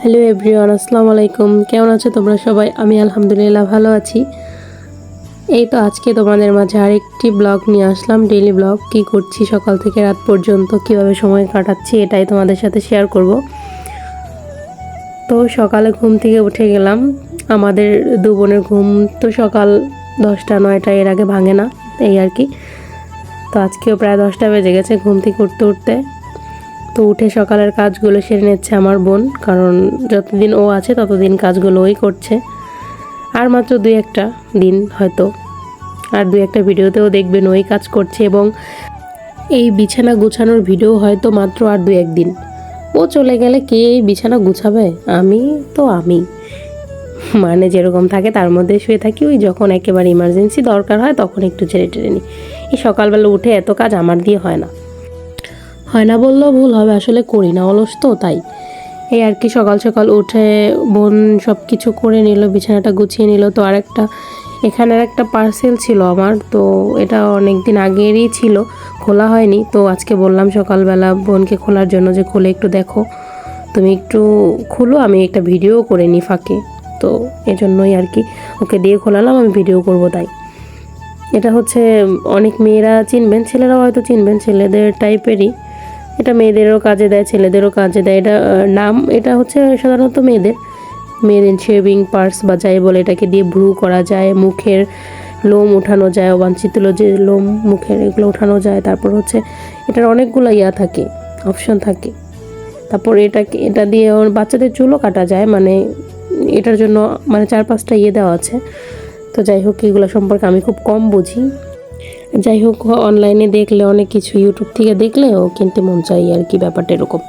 Hello everyone, আসসালামু আলাইকুম। কেমন আছো তোমরা সবাই? আমি আলহামদুলিল্লাহ ভালো আছি। এই তো আজকে তোমাদের মাঝে আরেকটি ব্লগ নিয়ে আসলাম, ডেইলি ব্লগ। কি করছি সকাল থেকে রাত পর্যন্ত, কিভাবে সময় কাটাচ্ছি, এটাই তোমাদের সাথে শেয়ার করব। তো সকালে ঘুম থেকে উঠে গেলাম। আমাদের দু বোনের ঘুম তো সকাল 10টা 9টা এর আগে ভাঙে না, এই আর কি। তো আজকেও প্রায় 10টা বেজে গেছে ঘুম থেকে উঠতে উঠতে। তো উঠে সকালের কাজগুলো সেরে নিচ্ছে আমার বোন, কারণ যতদিন ও আছে ততদিন কাজগুলো ওই করছে। আর মাত্র 2-1টা দিন হয়তো, আর 2-1টা ভিডিওতেও দেখবেন ওই কাজ করছে, এবং এই বিছানা গুছানোর ভিডিও হয়তো মাত্র আর 2-1 দিন। ও চলে গেলে কে এই বিছানা গুছাবে? আমি মানে যেরকম থাকে তার মধ্যে শুয়ে থাকি। ওই যখন একেবারে ইমার্জেন্সি দরকার হয় তখন একটু ছেড়ে টেড়ে নিই। এই সকালবেলা উঠে এত কাজ আমার দিয়ে হয় না বললেও ভুল হবে, আসলে করি না, অলস তো, তাই। এই আর কি, সকাল সকাল উঠে বোন সব কিছু করে নিল, বিছানাটা গুছিয়ে নিল। তো আরেকটা এখানের একটা পার্সেল ছিল আমার, তো এটা অনেক দিন আগেরই ছিল, খোলা হয়নি। তো আজকে বললাম সকালবেলা বোনকে খোলার জন্য, যে খুলে একটু দেখো, তুমি একটু খুলো, আমি একটা ভিডিও করে নিই ফাঁকে। তো এজন্যই আর কি ওকে দিয়ে খোলালাম, আমি ভিডিও করব তাই। এটা হচ্ছে অনেক মেয়েরা চিনবেন, ছেলেরাও হয়তো চিনবেন, ছেলেদের টাইপেরই। এটা মেয়েদেরও কাজে দেয়, ছেলেদেরও কাজে দেয়। এটা এটা হচ্ছে সাধারণত মেয়েদের শেভিং পার্স বা যাই বলে, এটাকে দিয়ে ব্রু করা যায়, মুখের লোম উঠানো যায়, অবাঞ্ছিত যে লোম মুখের, এগুলো উঠানো যায়। তারপর হচ্ছে এটার অনেকগুলো থাকে, অপশন থাকে। তারপর এটা দিয়ে ওর বাচ্চাদের চুলও কাটা যায়, মানে এটার জন্য মানে 4-5টা দেওয়া আছে। তো যাই হোক, এগুলো সম্পর্কে আমি খুব কম বুঝি। যাই হোক, অনলাইনে দেখলে অনেক কিছু, ইউটিউব থেকে দেখলেও কিনতে মন চাই আর কি, ব্যাপারটা এরকম।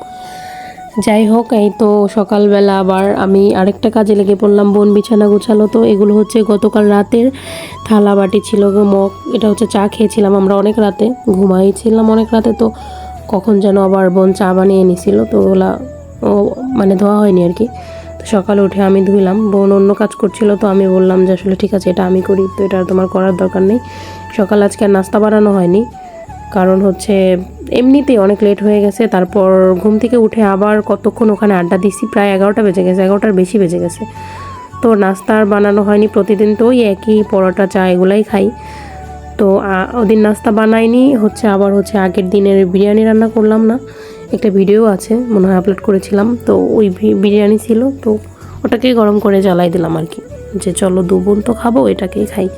যাই হোক, এই তো সকালবেলা আবার আমি আরেকটা কাজে লেগে পড়লাম। বোন বিছানা গুছালো। তো এগুলো হচ্ছে গতকাল রাতের থালা বাটি ছিল, মগ। এটা হচ্ছে চা খেয়েছিলাম আমরা অনেক রাতে, ঘুমাইছিলাম অনেক রাতে। তো কখন যেন আবার বোন চা বানিয়ে নিছিল, তো ওগুলা মানে ধোয়া হয়নি আর কি। তো সকালে উঠে আমি ধুইলাম, বোন অন্য কাজ করছিল। তো আমি বললাম যে আসলে ঠিক আছে, এটা আমি করি, তো এটা তোমার করার দরকার নেই। সকাল আজকে আর নাস্তা বানানো হয়নি, কারণ হচ্ছে এমনিতেই অনেক লেট হয়ে গেছে। তারপর ঘুম থেকে উঠে আবার কতক্ষণ ওখানে আড্ডা দিছি, প্রায় 11টা বেজে গেছে, 11টার বেশি বেজে গেছে। তো নাস্তা আর বানানো হয়নি। প্রতিদিন তো ওই একই পরোটা চা এগুলাই খাই। তো ওদিন নাস্তা বানাইনি, আবার আগের দিনের বিরিয়ানি রান্না করলাম না, একটা ভিডিও আছে মনে হয় আপলোড করেছিলাম। তো ওই বিরিয়ানি ছিল, তো ওটাকেই গরম করে জ্বালাই দিলাম আর কি, যে চলো দু বোন তো খাবো, এটাকেই খাই।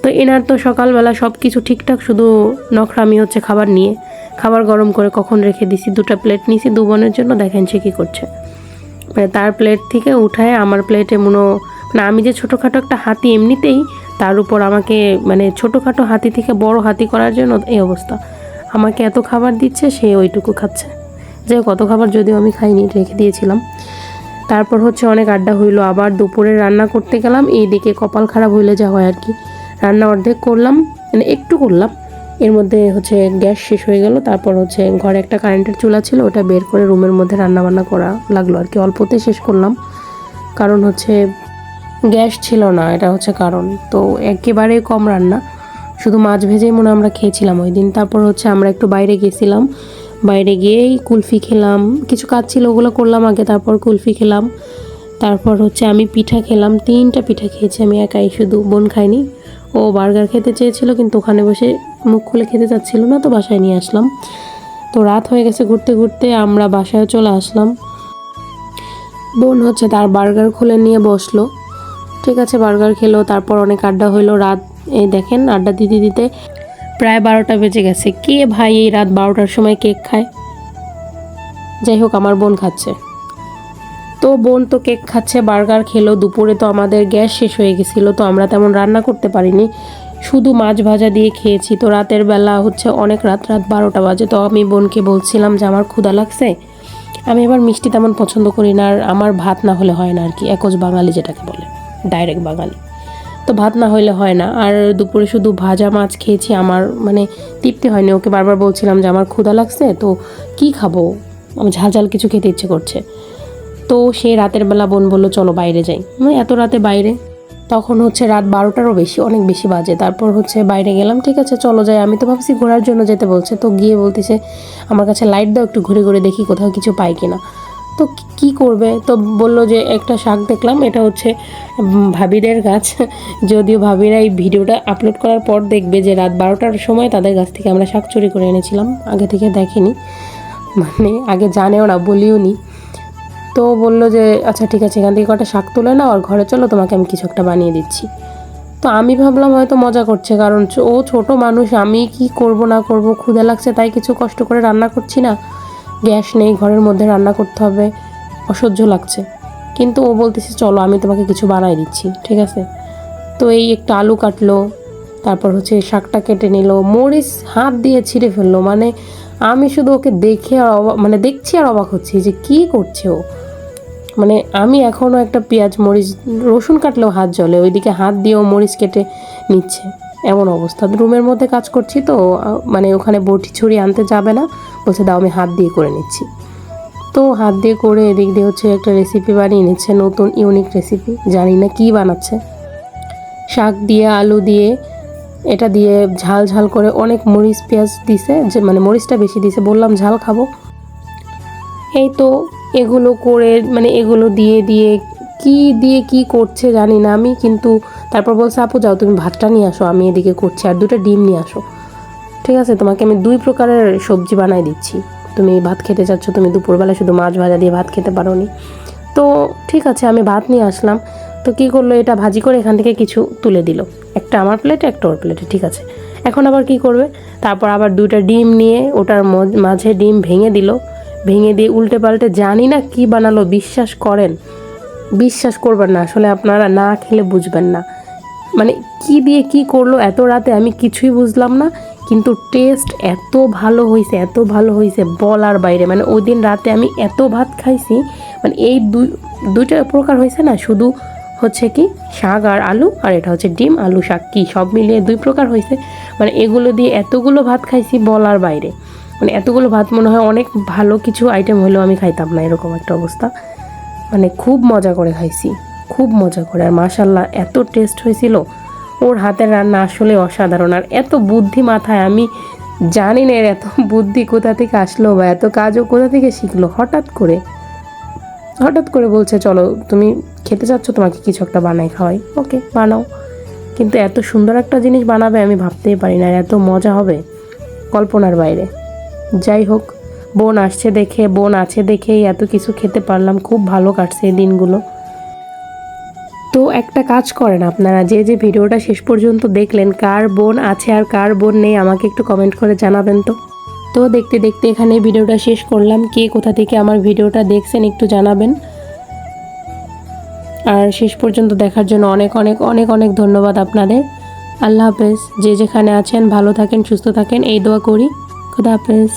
তো এনার তো সকালবেলা সব কিছু ঠিকঠাক, শুধু নখরামি হচ্ছে খাবার গরম করে কখন রেখে দিছি। 2টা প্লেট নিছি দু বোনের জন্য, দেখেন সে কী করছে। মানে তার প্লেট থেকে উঠায় আমার প্লেটে মানে আমি যে ছোটোখাটো একটা হাতি এমনিতেই, তার উপর আমাকে মানে ছোটোখাটো হাতি থেকে বড় হাতি করার জন্য এই অবস্থা। আমাকে এত খাবার দিচ্ছে, সে ওইটুকু খাচ্ছে। যে কত খাবার যদিও আমি খাইনি, রেখে দিয়েছিলাম। তারপর অনেক আড্ডা হইলো, আবার দুপুরে রান্না করতে গেলাম। এইদিকে কপাল খারাপ হইলে যা হয় আর কি, রান্না অর্ধেক করলাম, মানে একটু করলাম, এর মধ্যে গ্যাস শেষ হয়ে গেল। তারপর ঘরে একটা কারেন্টের চুলা ছিল, ওটা বের করে রুমের মধ্যে রান্না বান্না করা লাগলো আর কি। অল্পতে শেষ করলাম, কারণ গ্যাস ছিল না, এটা কারণ। তো একেবারে কম রান্না, শুধু মাছ ভেজেই মনে আমরা খেয়েছিলাম ওই দিন। তারপর আমরা একটু বাইরে গেছিলাম, বাইরে গিয়েই কুলফি খেলাম, কিছু কাজ ছিল ওগুলো করলাম আগে, তারপর কুলফি খেলাম। তারপর আমি পিঠা খেলাম, 3টা পিঠা খেয়েছি আমি একাই, শুধু বোন খাইনি। ও বার্গার খেতে চেয়েছিল, কিন্তু ওখানে বসে মুখ খুলে খেতে চাচ্ছিল না, তো বাসায় নিয়ে আসলাম। তো রাত হয়ে গেছে, ঘুরতে ঘুরতে আমরা বাসায় চলে আসলাম। বোন তার বার্গার খুলে নিয়ে বসলো, ঠিক আছে, বার্গার খেলো। তারপর অনেক আড্ডা হইলো। রাত এই দেখেন, আড্ডা দিতে দিতে প্রায় 12টা বেজে গেছে। কে ভাই এই রাত 12টার সময় কেক খায়? যাই হোক, আমার বোন খাচ্ছে। তো বোন তো কেক খাচ্ছে, বার্গার খেলো। দুপুরে তো আমাদের গ্যাস শেষ হয়ে গেছিলো, তো আমরা তেমন রান্না করতে পারিনি, শুধু মাছ ভাজা দিয়ে খেয়েছি। তো রাতের বেলা অনেক রাত 12টা বাজে। তো আমি বোনকে বলছিলাম যে আমার ক্ষুধা লাগছে, আমি এবার মিষ্টি তেমন পছন্দ করি না, আর আমার ভাত না হলে হয় না আর কি, একজ বাঙালি যেটাকে বলে, ডাইরেক্ট বাঙালি। তো ভাত না হলে হয় না। আর দুপুরে শুধু ভাজা মাছ খেয়েছি, আমার মানে তৃপ্তি হয়নি। ওকে বারবার বলছিলাম যে আমার ক্ষুধা লাগছে, তো কি খাবো, আমি ঝাল ঝাল কিছু খেতে ইচ্ছে করছে। তো সে রাতের বেলা বোন বললো চলো বাইরে যাই। এত রাতে বাইরে, তখন রাত 12টারও বেশি, অনেক বেশি বাজে। তারপর বাইরে গেলাম, ঠিক আছে চলো যাই। আমি তো ভাবছি ঘোরার জন্য যেতে বলছে, তো গিয়ে বলতেছে আমার কাছে লাইট দাও, একটু ঘুরে ঘুরে দেখি কোথাও কিছু পাই কিনা। তো কি করবে, তো বললো যে একটা শাক দেখলাম, এটা হচ্ছে ভাবিদের গাছ। যদিও ভাবিরা এই ভিডিওটা আপলোড করার পর দেখবে যে রাত 12টার সময় তাদের গাছ থেকে আমরা শাক চুরি করে এনেছিলাম, আগে থেকে দেখেনি, মানে আগে জানেও না, বলিও নি। তো বললো যে আচ্ছা ঠিক আছে, এখান থেকে কটা শাক তুলে নাও আর ঘরে চলো, তোমাকে আমি কিছু একটা বানিয়ে দিচ্ছি। তো আমি ভাবলাম হয়তো মজা করছে, কারণ ও ছোট মানুষ, আমি কি করব না করব, ক্ষুধা লাগছে তাই কিছু কষ্ট করে রান্না করছি না, গ্যাস নেই ঘরের মধ্যে, রান্না করতে হবে, অসহ্য লাগছে। কিন্তু ও বলতেছে চলো আমি তোমাকে কিছু বানাই দিচ্ছি, ঠিক আছে। তো এই একটা আলু কাটলো, তারপর হচ্ছে শাকটা কেটে নিল, মরিচ হাত দিয়ে ছিঁড়ে ফেললো, মানে আমি শুধু ওকে দেখে আর মানে দেখছি আর অবাক হচ্ছি যে কি করছে ও। মানে আমি এখনও একটা পেঁয়াজ মরিচ রসুন কাটলেও হাত জ্বলে, ওইদিকে হাত দিয়েও মরিচ কেটে নিচ্ছে, এমন অবস্থা। রুমের মধ্যে কাজ করছি তো, মানে ওখানে বটি ছুরি আনতে যাবে না, বলছে দাও আমি হাত দিয়ে করে নিচ্ছি। তো হাত দিয়ে করে এদিক দিয়ে হচ্ছে একটা রেসিপি বানিয়ে নিচ্ছে, নতুন ইউনিক রেসিপি, জানি না কি বানাচ্ছে। শাক দিয়ে আলু দিয়ে এটা দিয়ে ঝাল ঝাল করে অনেক মরিচ পেঁয়াজ দিছে, যে মানে মরিচটা বেশি দিছে, বললাম ঝাল খাবো। এই তো এগুলো করে মানে এগুলো দিয়ে দিয়ে কি করছে জানি না আমি, কিন্তু তারপর বলছে আপু যাও তুমি ভাতটা নিয়ে আসো, আমি এদিকে করছি, আর 2টা ডিম নিয়ে আসো, ঠিক আছে তোমাকে আমি 2 প্রকারের সবজি বানাই দিচ্ছি, তুমি ভাত খেতে চাচ্ছ, তুমি দুপুরবেলা শুধু মাছ ভাজা দিয়ে ভাত খেতে পারো নি। তো ঠিক আছে আমি ভাত নিয়ে আসলাম। তো কী করলো, এটা ভাজি করে এখান থেকে কিছু তুলে দিল, একটা আমার প্লেটে একটা ওর প্লেটে, ঠিক আছে। এখন আবার কি করবে, তারপর আবার 2টা ডিম নিয়ে ওটার মাঝে ডিম ভেঙে দিল, ভেঙে দিয়ে উল্টে পাল্টে জানি না কি বানালো, বিশ্বাস করবেন না, আসলে আপনারা না খেলে বুঝবেন না, মানে কি দিয়ে কি করলো এত রাতে আমি কিছুই বুঝলাম না, কিন্তু টেস্ট এত ভালো হয়েছে বলার বাইরে। মানে ওই দিন রাতে আমি এত ভাত খাইছি, মানে এই দুইটা প্রকার হয়েছে না, শুধু হচ্ছে কি শাক আর আলু, আর এটা হচ্ছে ডিম আলু শাক, কি সব মিলিয়ে 2 প্রকার হয়েছে। মানে এগুলো দিয়ে এতগুলো ভাত খাইছি বলার বাইরে, মানে এতগুলো ভাত মনে হয় অনেক ভালো কিছু আইটেম হলেও আমি খাইতাম না, এরকম একটা অবস্থা। মানে খুব মজা করে খাইছি, খুব মজা করে, আর মাশাল্লাহ এত টেস্ট হয়েছিল। ওর হাতের রান্না আসলে অসাধারণ, আর এত বুদ্ধি মাথায়, আমি জানি না এর এত বুদ্ধি কোথা থেকে আসলো বা এত কাজও কোথা থেকে শিখলো। হঠাৎ করে বলছে চলো তুমি খেতে চাচ্ছ, তোমাকে কিছু একটা বানাই খাওয়াই, ওকে বানাও। কিন্তু এত সুন্দর একটা জিনিস বানাবে আমি ভাবতেই পারি না, এত মজা হবে কল্পনার বাইরে। যাই হোক, বোন আছে দেখেই এত কিছু খেতে পারলাম, খুব ভালো কাটছে এই দিনগুলো। তো একটা কাজ করেন আপনারা, যে ভিডিওটা শেষ পর্যন্ত দেখলেন, কার বোন আছে আর কার বোন নেই আমাকে একটু কমেন্ট করে জানাবেন। তো দেখতে দেখতে এখানে ভিডিওটা শেষ করলাম, কে কোথা থেকে আমার ভিডিওটা দেখছেন একটু জানাবেন। আর শেষ পর্যন্ত দেখার জন্য অনেক অনেক অনেক অনেক ধন্যবাদ আপনাদের। আল্লাহ হাফেজ, যে যেখানে আছেন ভালো থাকেন, সুস্থ থাকেন, এই দোয়া করি। খুদা হাফেজ।